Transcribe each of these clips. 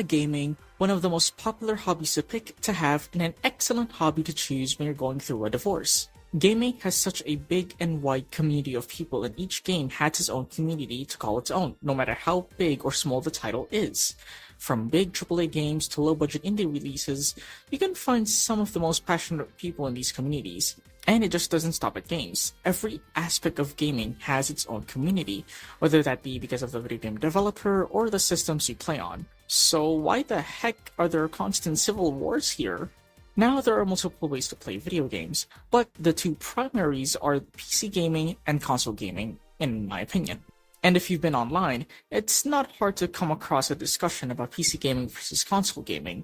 gaming, one of the most popular hobbies to pick to have, and an excellent hobby to choose when you're going through a divorce. Gaming has such a big and wide community of people, and each game has its own community to call its own, no matter how big or small the title is. From big AAA games to low-budget indie releases, you can find some of the most passionate people in these communities. And it just doesn't stop at games. Every aspect of gaming has its own community, whether that be because of the video game developer or the systems you play on. So why the heck are there constant civil wars here? Now there are multiple ways to play video games, but the two primaries are PC gaming and console gaming, in my opinion. And if you've been online, it's not hard to come across a discussion about PC gaming versus console gaming,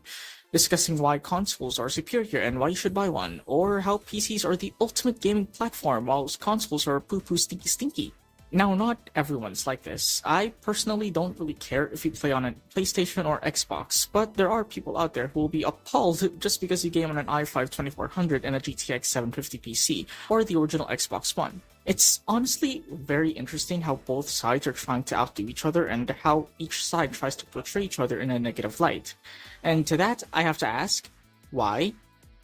discussing why consoles are superior and why you should buy one, or how PCs are the ultimate gaming platform while consoles are poo-poo stinky stinky. Now, not everyone's like this. I personally don't really care if you play on a PlayStation or Xbox, but there are people out there who will be appalled just because you game on an i5 2400 and a GTX 750 PC, or the original Xbox One. It's honestly very interesting how both sides are trying to outdo each other and how each side tries to portray each other in a negative light. And to that, I have to ask, why?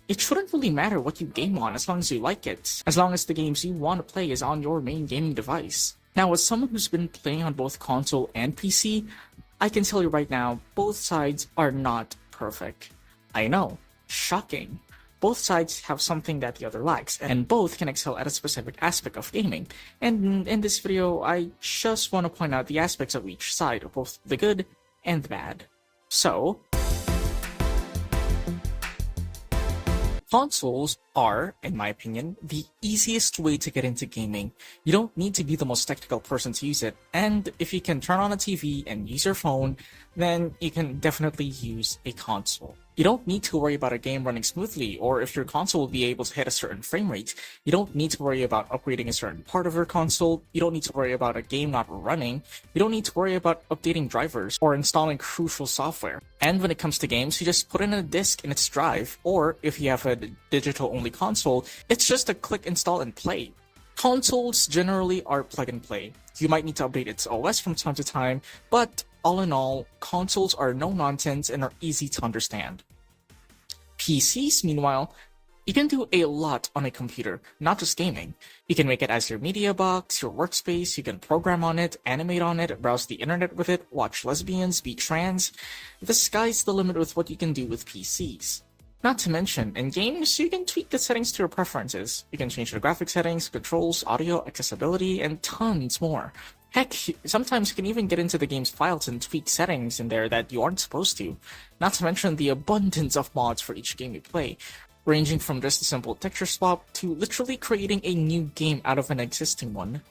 It shouldn't really matter what you game on as long as you like it, as long as the games you want to play is on your main gaming device. Now, as someone who's been playing on both console and PC, I can tell you right now, both sides are not perfect. I know, shocking. Both sides have something that the other lacks, and both can excel at a specific aspect of gaming. And in this video, I just want to point out the aspects of each side, both the good and the bad. So, consoles are, in my opinion, the easiest way to get into gaming. You don't need to be the most technical person to use it, and if you can turn on a TV and use your phone, then you can definitely use a console. You don't need to worry about a game running smoothly, or if your console will be able to hit a certain frame rate. You don't need to worry about upgrading a certain part of your console. You don't need to worry about a game not running. You don't need to worry about updating drivers or installing crucial software. And when it comes to games, you just put in a disc in its drive, or if you have a digital-only console, it's just a click, install, and play. Consoles generally are plug and play. You might need to update its OS from time to time, but all in all, consoles are no nonsense and are easy to understand. PCs, meanwhile, you can do a lot on a computer, not just gaming. You can make it as your media box, your workspace, you can program on it, animate on it, browse the internet with it, watch lesbians, be trans. The sky's the limit with what you can do with PCs. Not to mention, in games, you can tweak the settings to your preferences. You can change the graphic settings, controls, audio, accessibility, and tons more. Heck, sometimes you can even get into the game's files and tweak settings in there that you aren't supposed to. Not to mention the abundance of mods for each game you play, ranging from just a simple texture swap to literally creating a new game out of an existing one.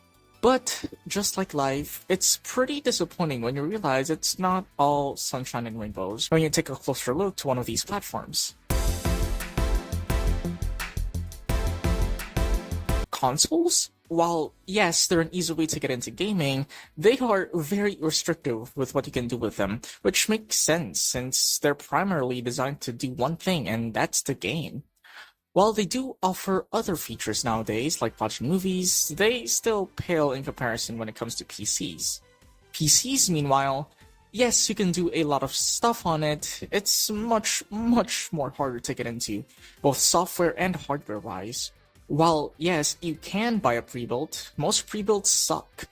But, just like life, it's pretty disappointing when you realize it's not all sunshine and rainbows when you take a closer look to one of these platforms. Consoles? While, yes, they're an easy way to get into gaming, they are very restrictive with what you can do with them, which makes sense since they're primarily designed to do one thing, and that's the game. While they do offer other features nowadays, like watching movies, they still pale in comparison when it comes to PCs. PCs, meanwhile, yes, you can do a lot of stuff on it, it's much more harder to get into, both software and hardware-wise. While, yes, you can buy a pre-built, most pre-builts suck,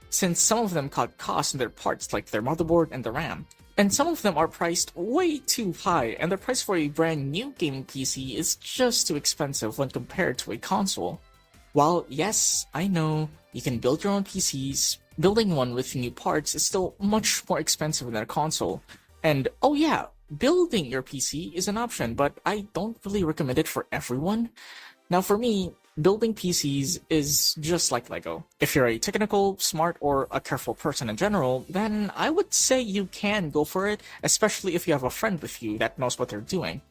since some of them cut costs in their parts like their motherboard and the RAM, and some of them are priced way too high, and the price for a brand new gaming PC is just too expensive when compared to a console. While, yes, I know, you can build your own PCs, building one with new parts is still much more expensive than a console, and oh yeah, building your PC is an option, but I don't really recommend it for everyone. Now for me, building PCs is just like Lego. If you're a technical, smart, or a careful person in general, then I would say you can go for it, especially if you have a friend with you that knows what they're doing.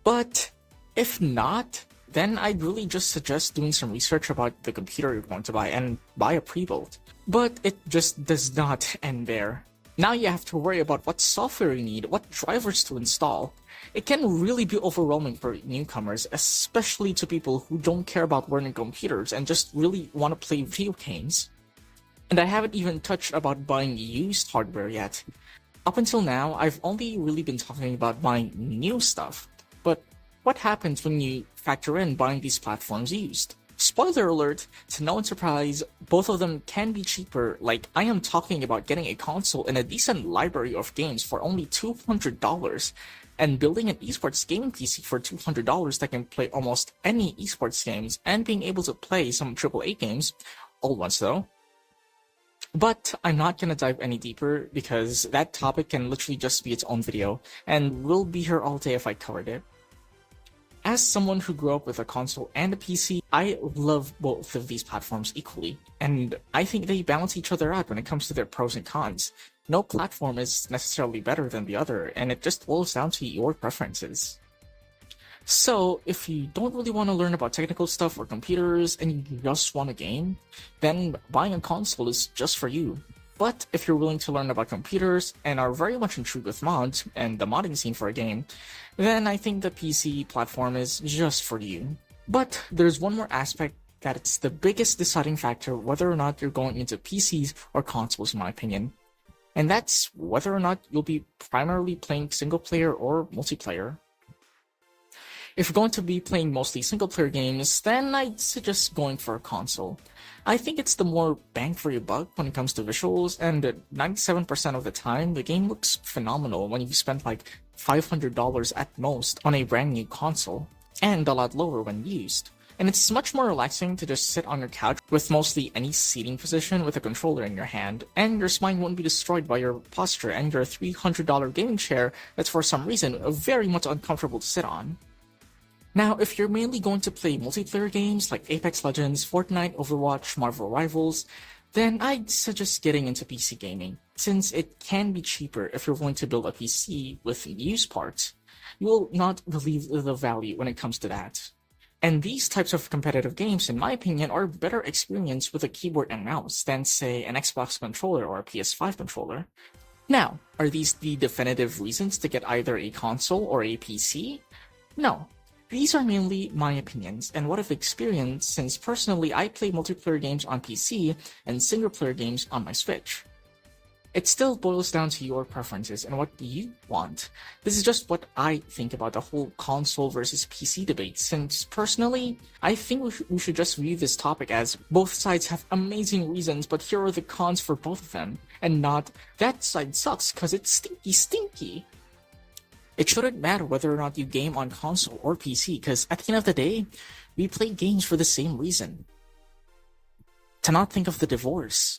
But if not, then I'd really just suggest doing some research about the computer you're going to buy and buy a pre-built. But it just does not end there. Now you have to worry about what software you need, what drivers to install. It can really be overwhelming for newcomers, especially to people who don't care about learning computers and just really want to play video games. And I haven't even touched about buying used hardware yet. Up until now, I've only really been talking about buying new stuff, but what happens when you factor in buying these platforms used? Spoiler alert, to no one's surprise, both of them can be cheaper. Like, I am talking about getting a console and a decent library of games for only $200, and building an esports gaming PC for $200 that can play almost any esports games, and being able to play some AAA games, all once though. But I'm not gonna dive any deeper because that topic can literally just be its own video, and we'll be here all day if I covered it. As someone who grew up with a console and a PC, I love both of these platforms equally, and I think they balance each other out when it comes to their pros and cons. No platform is necessarily better than the other, and it just boils down to your preferences. So, if you don't really want to learn about technical stuff or computers and you just want a game, then buying a console is just for you. But if you're willing to learn about computers and are very much intrigued with mods and the modding scene for a game, then I think the PC platform is just for you. But there's one more aspect that it's the biggest deciding factor whether or not you're going into PCs or consoles in my opinion. And that's whether or not you'll be primarily playing single player or multiplayer. If you're going to be playing mostly single-player games, then I'd suggest going for a console. I think it's the more bang for your buck when it comes to visuals, and 97% of the time, the game looks phenomenal when you've spent like $500 at most on a brand new console, and a lot lower when used. And it's much more relaxing to just sit on your couch with mostly any seating position with a controller in your hand, and your spine won't be destroyed by your posture and your $300 gaming chair that's for some reason very much uncomfortable to sit on. Now, if you're mainly going to play multiplayer games like Apex Legends, Fortnite, Overwatch, Marvel Rivals, then I'd suggest getting into PC gaming, since it can be cheaper if you're willing to build a PC with used parts. You will not believe the value when it comes to that. And these types of competitive games, in my opinion, are better experienced with a keyboard and mouse than, say, an Xbox controller or a PS5 controller. Now, are these the definitive reasons to get either a console or a PC? No. These are mainly my opinions and what I've experienced since personally I play multiplayer games on PC and single-player games on my Switch. It still boils down to your preferences and what you want. This is just what I think about the whole console versus PC debate, since personally, I think we should just view this topic as both sides have amazing reasons, but here are the cons for both of them, and not that side sucks cause it's stinky. It shouldn't matter whether or not you game on console or PC, because at the end of the day, we play games for the same reason. To not think of the divorce.